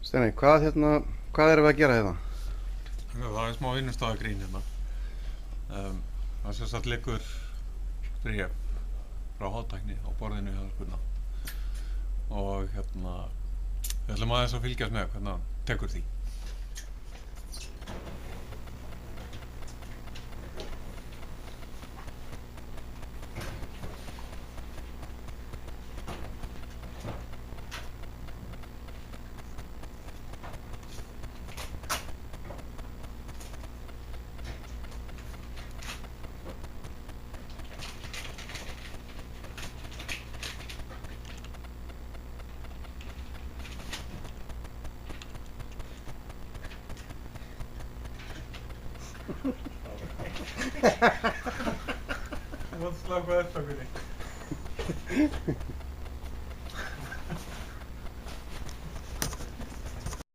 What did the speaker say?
Steini, hvað erum við að gera hérna? Það er smá vinnustafagrín hérna. Það sem sagt liggur bréf frá Hátækni á borðinu hjá Gunna. Og við ætlum aðeins að fylgjast með hvernig hann tekur því. Wat slag bij het ook weer niet.